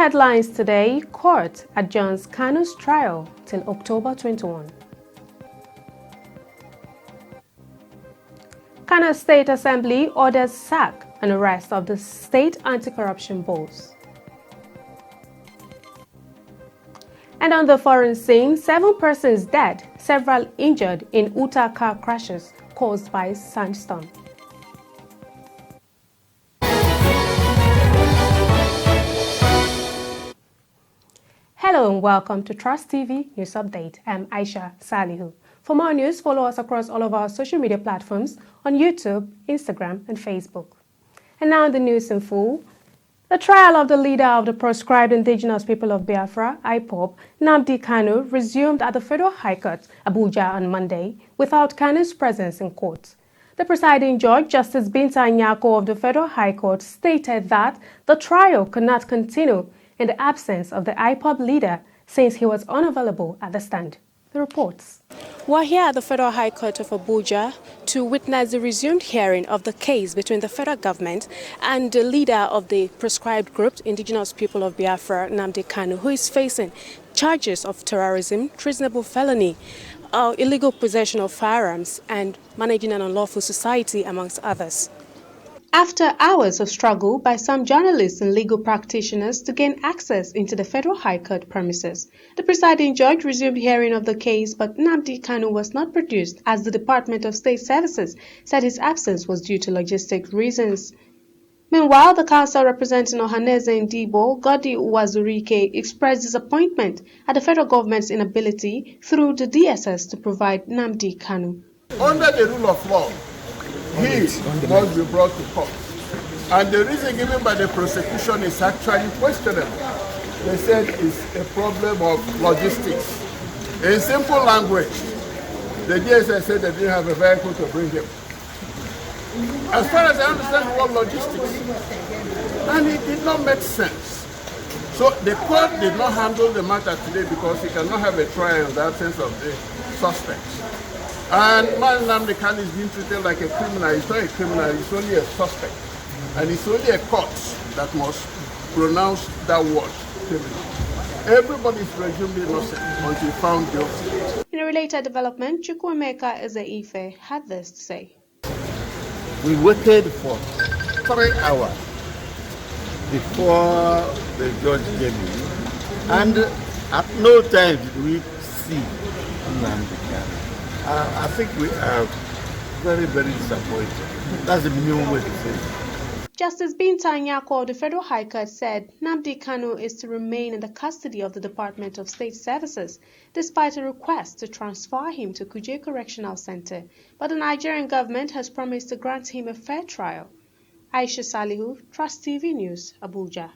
headlines today: Court adjourns Kanu's trial till October 21. Kano State Assembly orders sack and arrest of the state anti-corruption boss. And on the foreign scene, 7 persons dead, several injured in Utah car crashes caused by sandstorm. Hello and welcome to Trust TV News Update. I'm Aisha Salihu. For more news, follow us across all of our social media platforms on YouTube, Instagram, and Facebook. And now the news in full. The trial of the leader of the proscribed Indigenous People of Biafra, IPOB, Nnamdi Kanu, resumed at the Federal High Court, Abuja, on Monday, without Kanu's presence in court. The presiding judge, Justice Binta Nyako of the Federal High Court, stated that the trial could not continue in the absence of the IPOB leader since he was unavailable at the stand. The reports. We're here at the Federal High Court of Abuja to witness the resumed hearing of the case between the federal government and the leader of the proscribed group, Indigenous People of Biafra, Nnamdi Kanu, who is facing charges of terrorism, treasonable felony, illegal possession of firearms, and managing an unlawful society, amongst others. After hours of struggle by some journalists and legal practitioners to gain access into the Federal High Court premises, the presiding judge resumed hearing of the case, but Nnamdi Kanu was not produced as the Department of State Services said his absence was due to logistic reasons. Meanwhile, the counsel representing Ohaneze Ndibo, Godi Uwazurike, expressed disappointment at the federal government's inability through the DSS to provide Nnamdi Kanu. Under the rule of law, he must be brought to court. And the reason given by the prosecution is actually questionable. They said it's a problem of logistics. In simple language, the DSS said they didn't have a vehicle to bring him. As far as I understand the word logistics, and it did not make sense. So the court did not handle the matter today because he cannot have a trial in the absence of the suspects. And Nnamdi Kanu is being treated like a criminal. He's not a criminal, he's only a suspect. And it's only a court that must pronounce that word, criminal. Everybody is presumed innocent until found guilty. In a related development, Chukwuemeka Eze-Ife had this to say. We waited for 3 hours before the judge came in, and at no time did we see Nnamdi Kanu. I think we are very, very disappointed. That's the minimum way to say it. Justice Binta Nyako of the Federal High Court said Nnamdi Kanu is to remain in the custody of the Department of State Services, despite a request to transfer him to Kuje Correctional Center. But the Nigerian government has promised to grant him a fair trial. Aisha Salihu, Trust TV News, Abuja.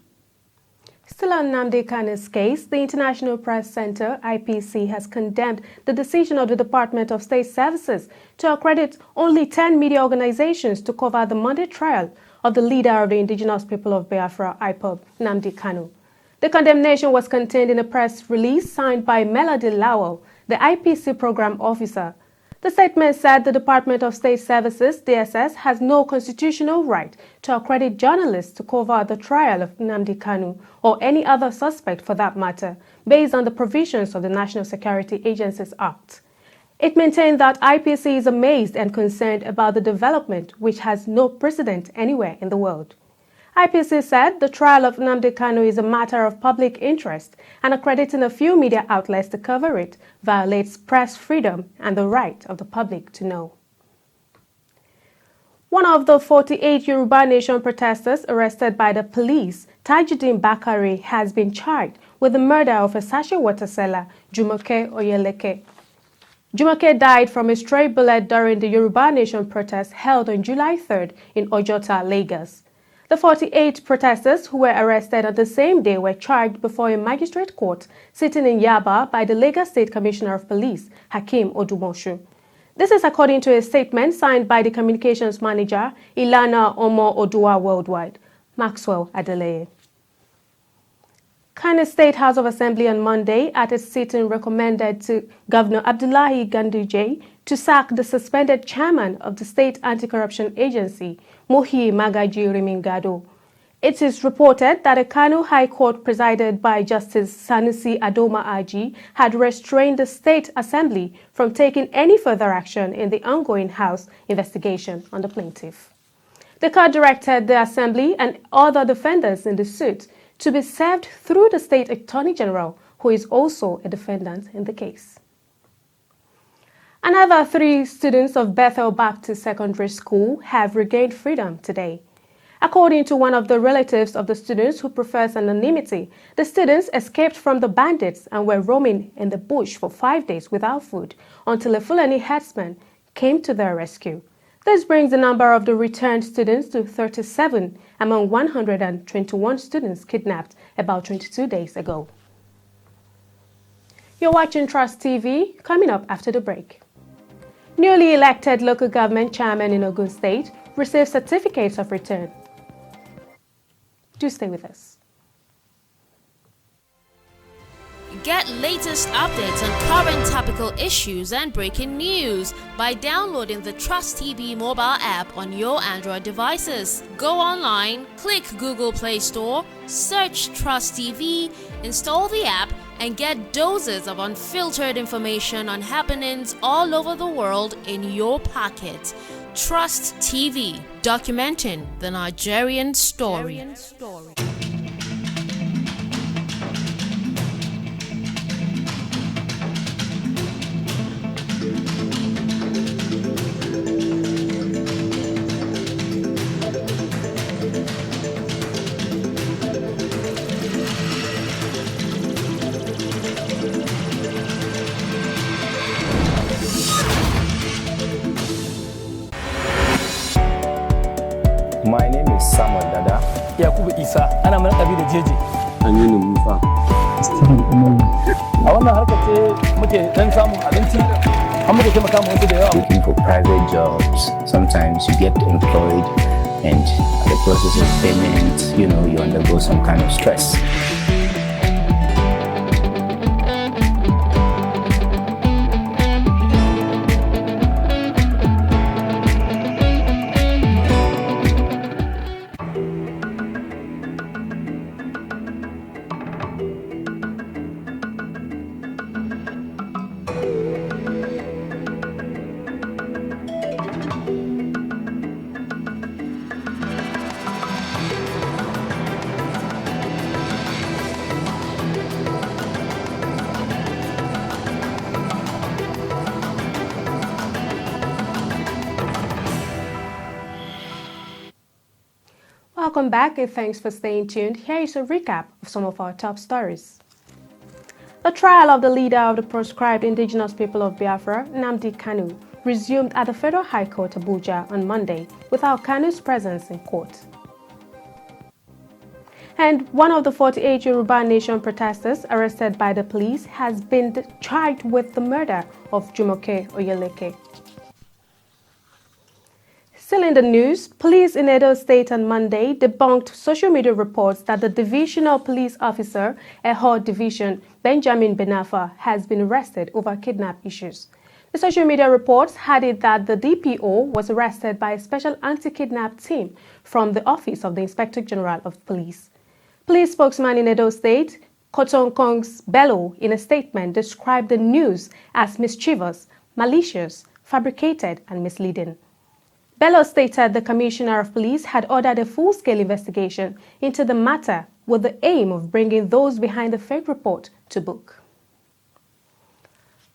Still on Nnamdi Kanu's case, the International Press Center, IPC, has condemned the decision of the Department of State Services to accredit only 10 media organizations to cover the Monday trial of the leader of the Indigenous People of Biafra, IPOB, Nnamdi Kanu. The condemnation was contained in a press release signed by Melody Lowell, the IPC program officer. The statement said the Department of State Services, DSS, has no constitutional right to accredit journalists to cover the trial of Nnamdi Kanu or any other suspect for that matter, based on the provisions of the National Security Agencies Act. It maintained that IPC is amazed and concerned about the development, which has no precedent anywhere in the world. IPC said the trial of Nnamdi Kanu is a matter of public interest, and accrediting a few media outlets to cover it violates press freedom and the right of the public to know. One of the 48 Yoruba Nation protesters arrested by the police, Tajuddin Bakari, has been charged with the murder of a sachet water seller, Jumoke Oyeleke. Jumoke died from a stray bullet during the Yoruba Nation protest held on July 3rd in Ojota, Lagos. The 48 protesters who were arrested on the same day were charged before a magistrate court sitting in Yaba by the Lagos State Commissioner of Police, Hakeem Odumoshu. This is according to a statement signed by the communications manager, Ilana Omo Odua Worldwide, Maxwell Adeleye. Kano State House of Assembly on Monday at its sitting recommended to Governor Abdullahi Ganduje to sack the suspended chairman of the State Anti-Corruption Agency, Muhi Magaji Rimingado. It is reported that the Kano High Court, presided by Justice Sanusi Adoma Aji, had restrained the State Assembly from taking any further action in the ongoing House investigation on the plaintiff. The court directed the Assembly and other defendants in the suit to be served through the State Attorney General, who is also a defendant in the case. Another 3 students of Bethel Baptist Secondary School have regained freedom today. According to one of the relatives of the students who prefers anonymity, the students escaped from the bandits and were roaming in the bush for 5 days without food until a Fulani herdsman came to their rescue. This brings the number of the returned students to 37 among 121 students kidnapped about 22 days ago. You're watching Trust TV, coming up after the break. Newly elected local government chairman in Ogun State received certificates of return. Do stay with us. Get latest updates on current topical issues and breaking news by downloading the Trust TV mobile app on your Android devices. Go online, click Google Play Store, search Trust TV, install the app, and get doses of unfiltered information on happenings all over the world in your pocket. Trust TV, documenting the Nigerian story. My name is Samuel Dada. Yakubu Isa, ana mana kabi da jeje. Aminu Musa. A wannan harkar ce muke dan samun abinci, an muke taimaka mu wasu da yawa. Looking for private jobs. Sometimes you get employed and the process of payment, you undergo some kind of stress. Welcome back and thanks for staying tuned. Here is a recap of some of our top stories. The trial of the leader of the proscribed Indigenous People of Biafra, Nnamdi Kanu, resumed at the Federal High Court Abuja on Monday without Kanu's presence in court. And one of the 48 Yoruba Nation protesters arrested by the police has been charged with the murder of Jumoke Oyeleke. Still in the news, police in Edo State on Monday debunked social media reports that the Divisional Police Officer, Ehod Division, Benjamin Benafa, has been arrested over kidnap issues. The social media reports had it that the DPO was arrested by a special anti-kidnap team from the Office of the Inspector General of Police. Police spokesman in Edo State, Cotton Kongs Bello, in a statement described the news as mischievous, malicious, fabricated, and misleading. Bello stated the Commissioner of Police had ordered a full-scale investigation into the matter with the aim of bringing those behind the fake report to book.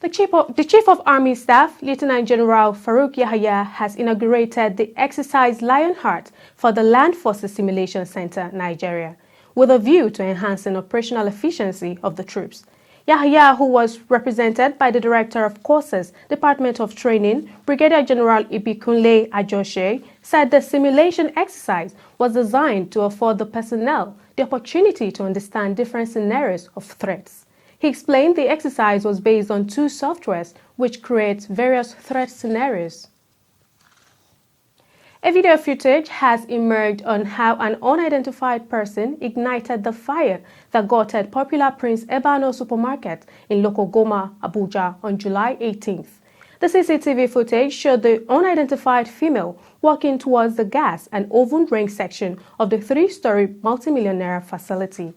The Chief of Army Staff, Lieutenant General Farouk Yahaya, has inaugurated the exercise Lionheart for the Land Forces Simulation Center, Nigeria, with a view to enhancing operational efficiency of the troops. Yahya, who was represented by the Director of Courses, Department of Training, Brigadier General Ibikunle Ajoshe, said the simulation exercise was designed to afford the personnel the opportunity to understand different scenarios of threats. He explained the exercise was based on 2 softwares which create various threat scenarios. A video footage has emerged on how an unidentified person ignited the fire that gutted popular Prince Ebanos Supermarket in local Goma, Abuja on July 18th. The CCTV footage showed the unidentified female walking towards the gas and oven ring section of the 3-story multi-million-naira facility.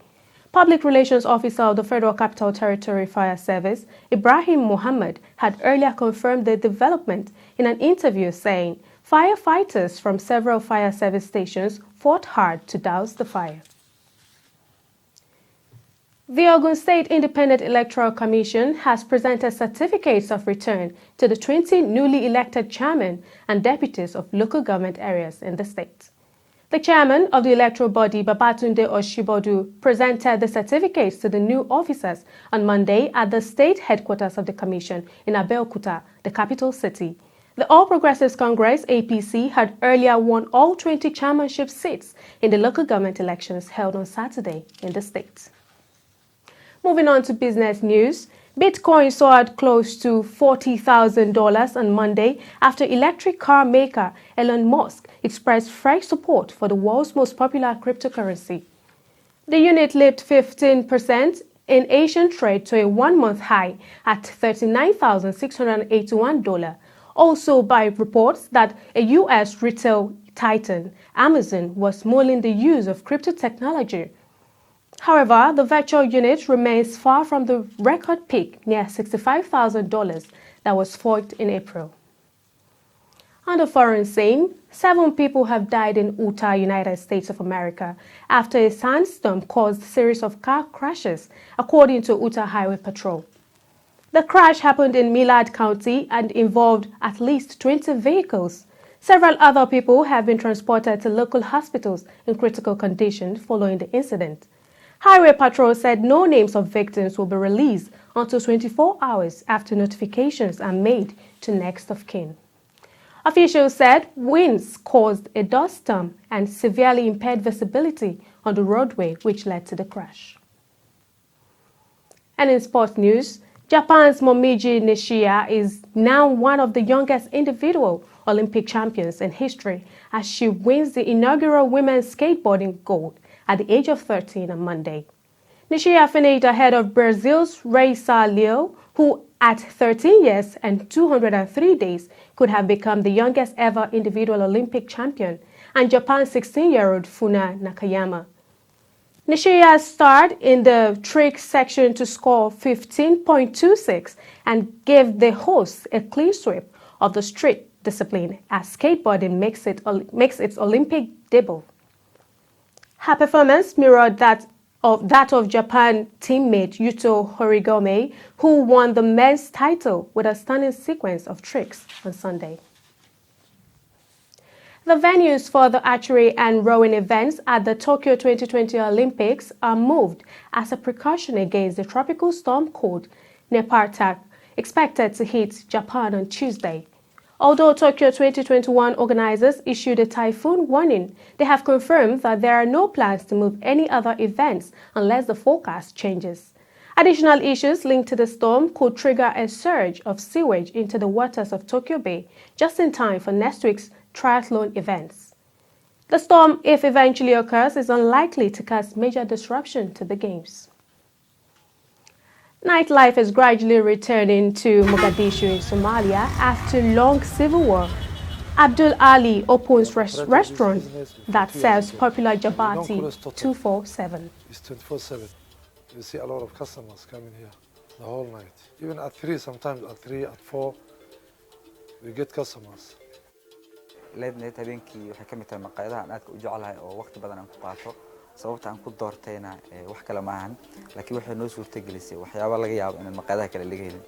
Public Relations Officer of the Federal Capital Territory Fire Service, Ibrahim Mohammed, had earlier confirmed the development in an interview, saying firefighters from several fire service stations fought hard to douse the fire. The Ogun State Independent Electoral Commission has presented certificates of return to the 20 newly elected chairmen and deputies of local government areas in the state. The chairman of the electoral body, Babatunde Oshibodu, presented the certificates to the new officers on Monday at the state headquarters of the commission in Abeokuta, the capital city. The All Progressives Congress, APC, had earlier won all 20 chairmanship seats in the local government elections held on Saturday in the state. Moving on to business news, Bitcoin soared close to $40,000 on Monday after electric car maker Elon Musk expressed fresh support for the world's most popular cryptocurrency. The unit leaped 15% in Asian trade to a one-month high at $39,681, also by reports that a U.S. retail titan, Amazon, was mulling the use of crypto technology. However, the virtual unit remains far from the record peak near $65,000 that was forged in April. On the foreign scene, 7 people have died in Utah, United States of America, after a sandstorm caused a series of car crashes, according to Utah Highway Patrol. The crash happened in Millard County and involved at least 20 vehicles. Several other people have been transported to local hospitals in critical condition following the incident. Highway Patrol said no names of victims will be released until 24 hours after notifications are made to next of kin. Officials said winds caused a dust storm and severely impaired visibility on the roadway, which led to the crash. And in sports news, Japan's Momiji Nishida is now one of the youngest individual Olympic champions in history as she wins the inaugural women's skateboarding gold at the age of 13 on Monday. Nishida finished ahead of Brazil's Raíssa Leão, who at 13 years and 203 days could have become the youngest ever individual Olympic champion, and Japan's 16-year-old Funa Nakayama. Nishida started in the trick section to score 15.26 and gave the hosts a clean sweep of the street discipline as skateboarding makes its Olympic debut. Her performance mirrored that of Japan teammate Yuto Horigome, who won the men's title with a stunning sequence of tricks on Sunday. The venues for the archery and rowing events at the Tokyo 2020 Olympics are moved as a precaution against the tropical storm called Nepartak, expected to hit Japan on Tuesday. Although Tokyo 2021 organizers issued a typhoon warning, they have confirmed that there are no plans to move any other events unless the forecast changes. Additional issues linked to the storm could trigger a surge of sewage into the waters of Tokyo Bay just in time for next week's triathlon events. The storm, if eventually occurs, is unlikely to cause major disruption to the games. Nightlife is gradually returning to Mogadishu in Somalia after long civil war. Abdul Ali opens restaurant that serves popular Jabati 24/7. It's 24/7. You see a lot of customers coming here the whole night. Even at 3, sometimes at 3, at 4, we get customers. leedneed habeenkii waxay ka mid tahay maqaayadaha aan aadka u jecelahay oo waqti badan aan ku qaato sababta aan ku doortayna wax kale ma ahan laakiin waxay noo suurtagelisay waxyaabo laga yaabo in maqaayadaha kale laga helin.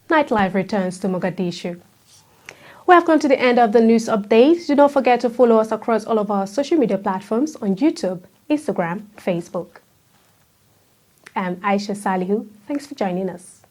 Nightlife returns to Mogadishu. We have come to the end of the news update. Do not forget to follow us across all of our social media platforms on YouTube, Instagram, Facebook. I'm Aisha Salihu. Thanks for joining us.